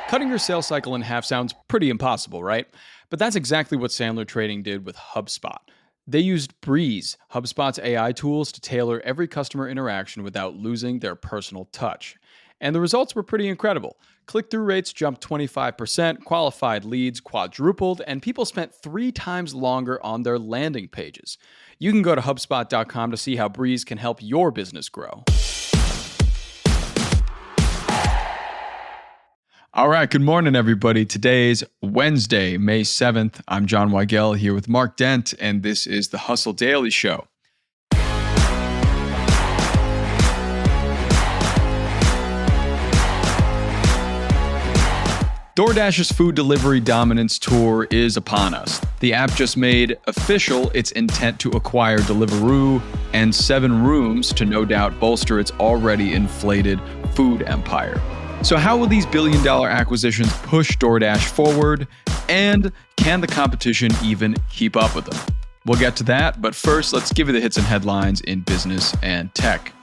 Cutting your sales cycle in half sounds pretty impossible, right? But that's exactly what Sandler Trading did with HubSpot. They used Breeze, HubSpot's AI tools, to tailor every customer interaction without losing their personal touch. And the results were pretty incredible. Click-through rates jumped 25%, qualified leads quadrupled, and people spent 3 times longer on their landing pages. You can go to HubSpot.com to see how Breeze can help your business grow. All right, good morning, everybody. Today's Wednesday, May 7th. I'm John Weigell here with Mark Dent, and this is the Hustle Daily Show. DoorDash's food delivery dominance tour is upon us. The app just made official its intent to acquire Deliveroo and SevenRooms to no doubt bolster its already inflated food empire. So how will these billion-dollar acquisitions push DoorDash forward? And can the competition even keep up with them? We'll get to that, but first, let's give you the hits and headlines in business and tech.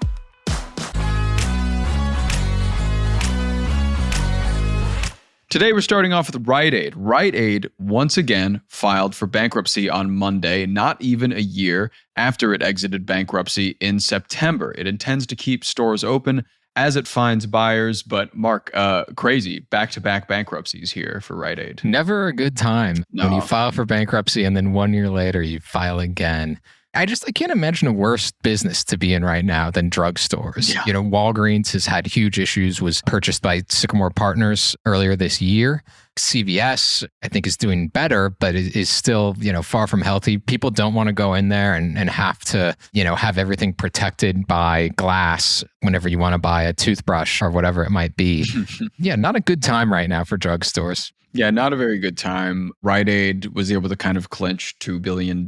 Today, we're starting off with Rite Aid. Rite Aid, once again, filed for bankruptcy on Monday, not even a year after it exited bankruptcy in September. It intends to keep stores open as it finds buyers, but Mark, crazy back-to-back bankruptcies here for Rite Aid. Never a good time when you file for bankruptcy and then 1 year later you file again. I can't imagine a worse business to be in right now than drugstores. Yeah. You know, Walgreens has had huge issues, was purchased by Sycamore Partners earlier this year. CVS, I think, is doing better, but it is still, far from healthy. People don't want to go in there and have to, have everything protected by glass whenever you want to buy a toothbrush or whatever it might be. Yeah, not a good time right now for drugstores. Yeah, not a very good time. Rite Aid was able to kind of clinch $2 billion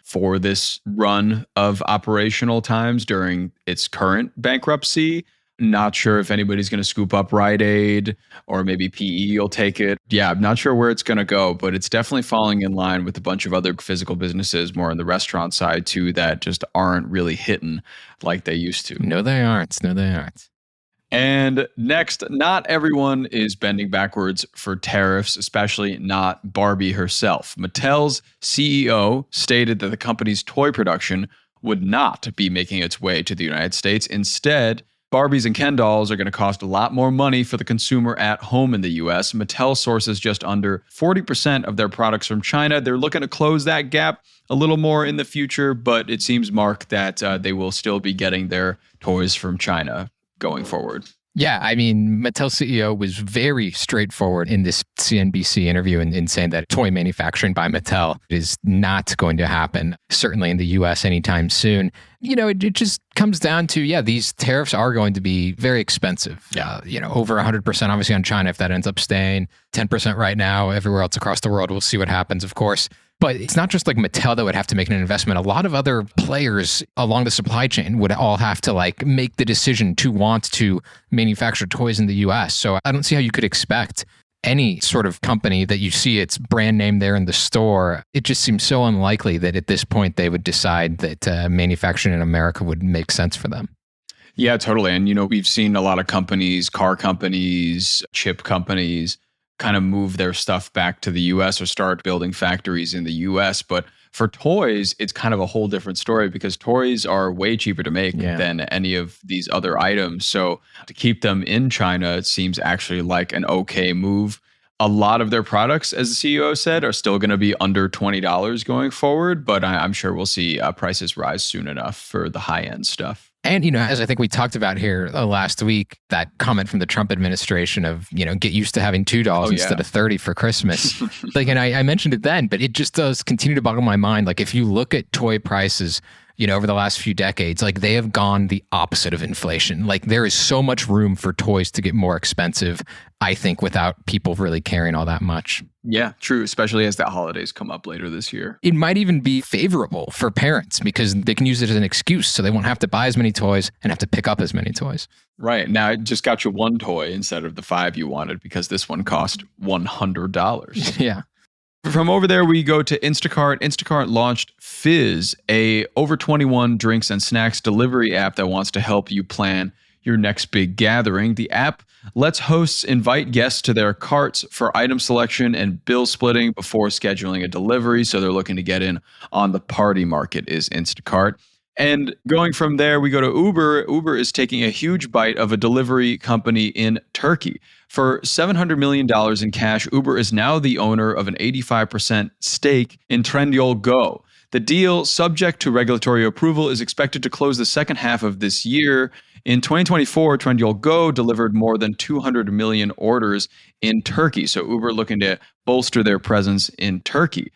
for this run of operational times during its current bankruptcy. Not sure if anybody's going to scoop up Rite Aid or maybe PE will take it. Yeah, I'm not sure where it's going to go, but it's definitely falling in line with a bunch of other physical businesses more on the restaurant side too that just aren't really hitting like they used to. No, they aren't. And next, not everyone is bending backwards for tariffs, especially not Barbie herself. Mattel's CEO stated that the company's toy production would not be making its way to the United States. Instead, Barbies and Ken dolls are going to cost a lot more money for the consumer at home in the US. Mattel sources just under 40% of their products from China. They're looking to close that gap a little more in the future, but it seems, Mark, that they will still be getting their toys from China going forward. Yeah, I mean, Mattel's CEO was very straightforward in this CNBC interview in saying that toy manufacturing by Mattel is not going to happen, certainly in the US anytime soon. It just comes down to, these tariffs are going to be very expensive. Over 100% obviously on China if that ends up staying, 10% right now everywhere else across the world. We'll see what happens, of course. But it's not just like Mattel that would have to make an investment. A lot of other players along the supply chain would all have to make the decision to want to manufacture toys in the US. So I don't see how you could expect any sort of company that you see its brand name there in the store. It just seems so unlikely that at this point they would decide that manufacturing in America would make sense for them. Yeah, totally. And, we've seen a lot of companies, car companies, chip companies, kind of move their stuff back to the US or start building factories in the US. But for toys, it's kind of a whole different story because toys are way cheaper to make than any of these other items. So to keep them in China, it seems actually like an okay move. A lot of their products, as the CEO said, are still going to be under $20 going forward, but I'm sure we'll see prices rise soon enough for the high-end stuff. And, as I think we talked about here last week, that comment from the Trump administration of, get used to having $2 instead of 30 for Christmas. And I mentioned it then, but it just does continue to boggle my mind. If you look at toy prices, over the last few decades, they have gone the opposite of inflation. There is so much room for toys to get more expensive, I think, without people really caring all that much. Yeah, true, especially as the holidays come up later this year. It might even be favorable for parents because they can use it as an excuse so they won't have to buy as many toys and have to pick up as many toys. Right. Now, it just got you one toy instead of the 5 you wanted because this one cost $100. Yeah. From over there, we go to Instacart. Instacart launched Fizz, a over 21 drinks and snacks delivery app that wants to help you plan your next big gathering. The app lets hosts invite guests to their carts for item selection and bill splitting before scheduling a delivery. So they're looking to get in on the party market is Instacart. And going from there, we go to Uber. Uber is taking a huge bite of a delivery company in Turkey. For $700 million in cash, Uber is now the owner of an 85% stake in Trendyol Go. The deal, subject to regulatory approval, is expected to close the second half of this year. In 2024, Trendyol Go delivered more than 200 million orders in Turkey. So Uber looking to bolster their presence in Turkey.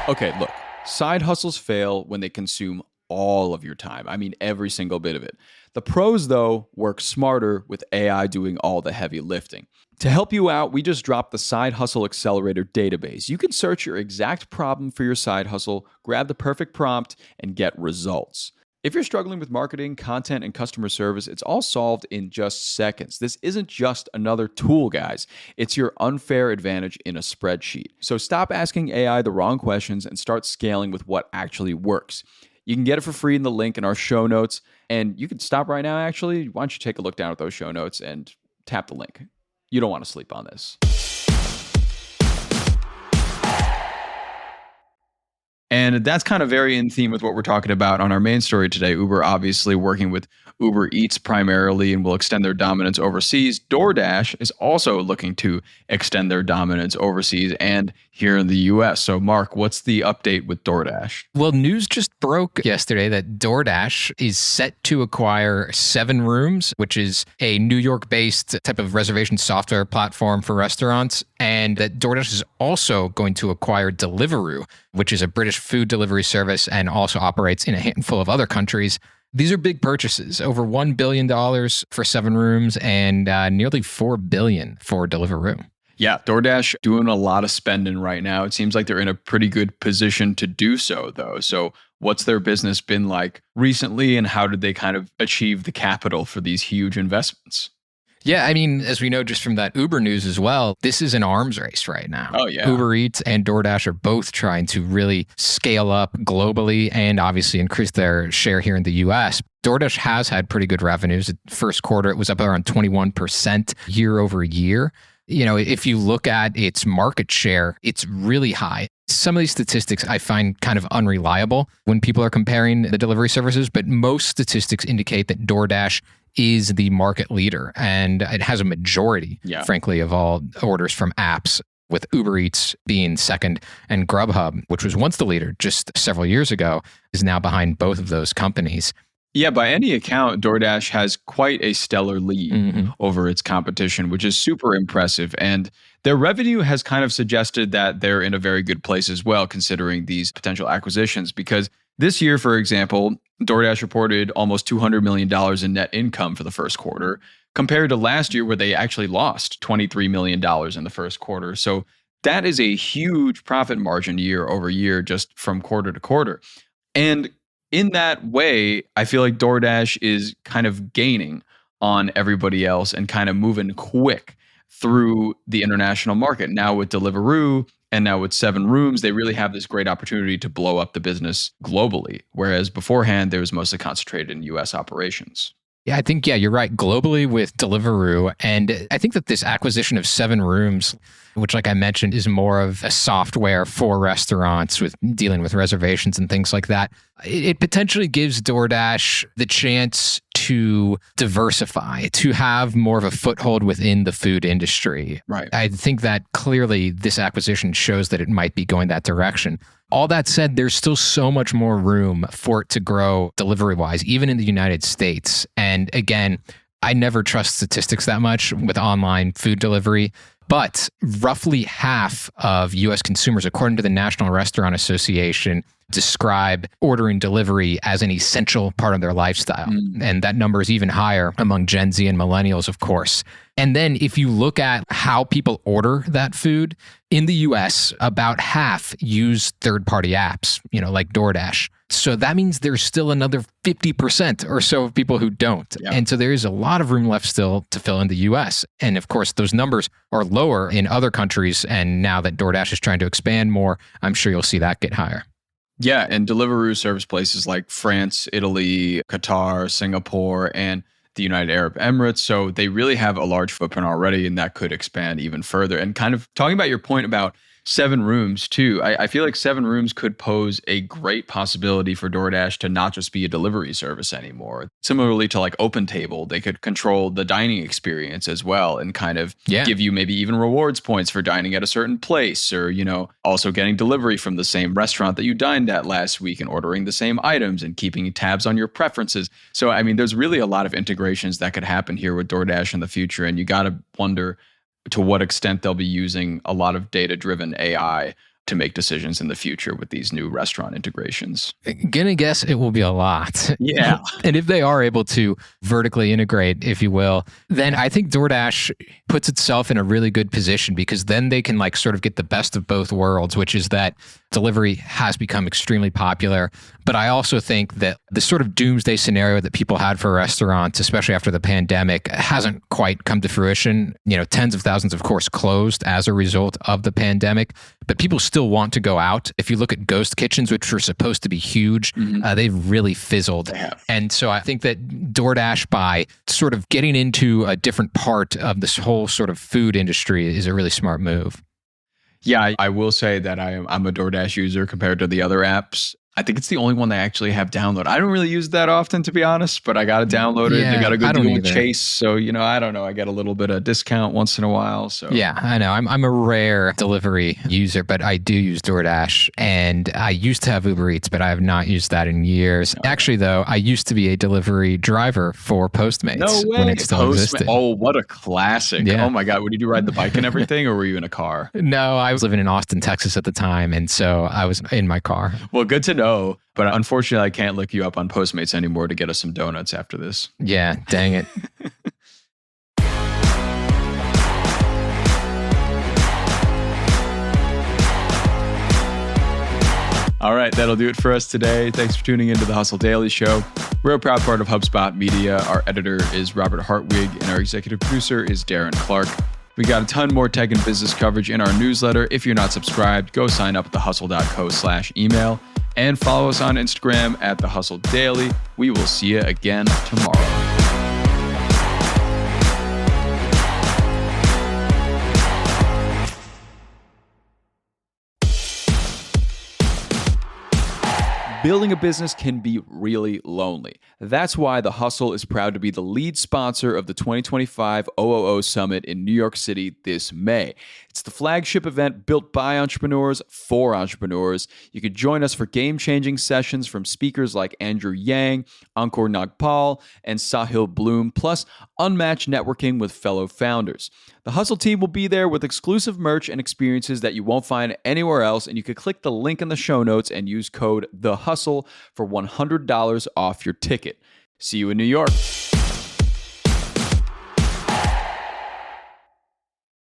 Okay, look, side hustles fail when they consume all of your time. I mean, every single bit of it. The pros, though, work smarter with AI doing all the heavy lifting. To help you out, we just dropped the Side Hustle Accelerator database. You can search your exact problem for your side hustle, grab the perfect prompt, and get results. If you're struggling with marketing, content, and customer service, it's all solved in just seconds. This isn't just another tool, guys. It's your unfair advantage in a spreadsheet. So stop asking AI the wrong questions and start scaling with what actually works. You can get it for free in the link in our show notes. And you can stop right now, actually. Why don't you take a look down at those show notes and tap the link? You don't want to sleep on this. And that's kind of very in theme with what we're talking about on our main story today. Uber obviously working with Uber Eats primarily and will extend their dominance overseas. DoorDash is also looking to extend their dominance overseas and here in the US. So Mark, what's the update with DoorDash? Well, news just broke yesterday that DoorDash is set to acquire SevenRooms, which is a New York-based type of reservation software platform for restaurants, and that DoorDash is also going to acquire Deliveroo, which is a British food delivery service and also operates in a handful of other countries. These are big purchases, over $1 billion for SevenRooms and nearly $4 billion for Deliveroo. Yeah, DoorDash doing a lot of spending right now. It seems like they're in a pretty good position to do so, though. So what's their business been like recently, and how did they kind of achieve the capital for these huge investments? Yeah, I mean, as we know just from that Uber news as well, this is an arms race right now. Oh, yeah. Uber Eats and DoorDash are both trying to really scale up globally and obviously increase their share here in the US. DoorDash has had pretty good revenues. First quarter, it was up around 21% year over year. You know, if you look at its market share, it's really high. Some of these statistics I find kind of unreliable when people are comparing the delivery services, but most statistics indicate that DoorDash is the market leader, and it has a majority, frankly, of all orders from apps, with Uber Eats being second, and Grubhub, which was once the leader just several years ago, is now behind both of those companies. Yeah, by any account, DoorDash has quite a stellar lead over its competition, which is super impressive. And their revenue has kind of suggested that they're in a very good place as well, considering these potential acquisitions, because this year, for example, DoorDash reported almost $200 million in net income for the first quarter, compared to last year where they actually lost $23 million in the first quarter. So that is a huge profit margin year over year, just from quarter to quarter. And in that way, I feel like DoorDash is kind of gaining on everybody else and kind of moving quick through the international market. Now with Deliveroo and now with SevenRooms, they really have this great opportunity to blow up the business globally, whereas beforehand, they was mostly concentrated in US operations. Yeah, I think, you're right. Globally with Deliveroo. And I think that this acquisition of SevenRooms, which, like I mentioned, is more of a software for restaurants with dealing with reservations and things like that, it potentially gives DoorDash the chance to diversify, to have more of a foothold within the food industry. Right. I think that clearly this acquisition shows that it might be going that direction. All that said, there's still so much more room for it to grow delivery-wise, even in the United States. And again, I never trust statistics that much with online food delivery, but roughly half of U.S. consumers, according to the National Restaurant Association, describe ordering delivery as an essential part of their lifestyle. And that number is even higher among Gen Z and millennials, of course. And then if you look at how people order that food, in the US, about half use third-party apps, like DoorDash. So that means there's still another 50% or so of people who don't. Yeah. And so there is a lot of room left still to fill in the US. And of course, those numbers are lower in other countries. And now that DoorDash is trying to expand more, I'm sure you'll see that get higher. Yeah, and Deliveroo serves places like France, Italy, Qatar, Singapore, and the United Arab Emirates. So they really have a large footprint already, and that could expand even further. And kind of talking about your point about SevenRooms too, I feel like SevenRooms could pose a great possibility for DoorDash to not just be a delivery service anymore. Similarly to like OpenTable, they could control the dining experience as well and kind of give you maybe even rewards points for dining at a certain place, or, also getting delivery from the same restaurant that you dined at last week and ordering the same items and keeping tabs on your preferences. So, I mean, there's really a lot of integrations that could happen here with DoorDash in the future. And you got to wonder to what extent they'll be using a lot of data-driven AI to make decisions in the future with these new restaurant integrations. Gonna guess it will be a lot. Yeah. And if they are able to vertically integrate, if you will, then I think DoorDash puts itself in a really good position, because then they can like sort of get the best of both worlds, which is that delivery has become extremely popular. But I also think that the sort of doomsday scenario that people had for restaurants, especially after the pandemic, hasn't quite come to fruition. Tens of thousands, of course, closed as a result of the pandemic, but people still want to go out. If you look at ghost kitchens, which were supposed to be huge, they've really fizzled. And so I think that DoorDash, by sort of getting into a different part of this whole sort of food industry, is a really smart move. Yeah, I will say that I'm a DoorDash user compared to the other apps. I think it's the only one they actually have downloaded. I don't really use that often, to be honest, but I got to download it. They got a good deal with Chase. So, I don't know. I get a little bit of discount once in a while. So yeah, I know. I'm a rare delivery user, but I do use DoorDash, and I used to have Uber Eats, but I have not used that in years. Actually, though, I used to be a delivery driver for Postmates. No way. When it still existed. Oh, what a classic. Yeah. Oh my God. Did you ride the bike and everything, or were you in a car? No, I was living in Austin, Texas at the time. And so I was in my car. Well, good to know. But unfortunately, I can't look you up on Postmates anymore to get us some donuts after this. Yeah, dang it. All right, that'll do it for us today. Thanks for tuning into the Hustle Daily Show. We're a proud part of HubSpot Media. Our editor is Robert Hartwig, and our executive producer is Darren Clark. We got a ton more tech and business coverage in our newsletter. If you're not subscribed, go sign up at thehustle.co/email and follow us on Instagram at The Hustle Daily. We will see you again tomorrow. Building a business can be really lonely. That's why The Hustle is proud to be the lead sponsor of the 2025 OOO Summit in New York City this May. It's the flagship event built by entrepreneurs for entrepreneurs. You could join us for game-changing sessions from speakers like Andrew Yang, Ankur Nagpal, and Sahil Bloom, plus unmatched networking with fellow founders. The Hustle team will be there with exclusive merch and experiences that you won't find anywhere else, and you could click the link in the show notes and use code THEHUSTLE for $100 off your ticket. See you in New York.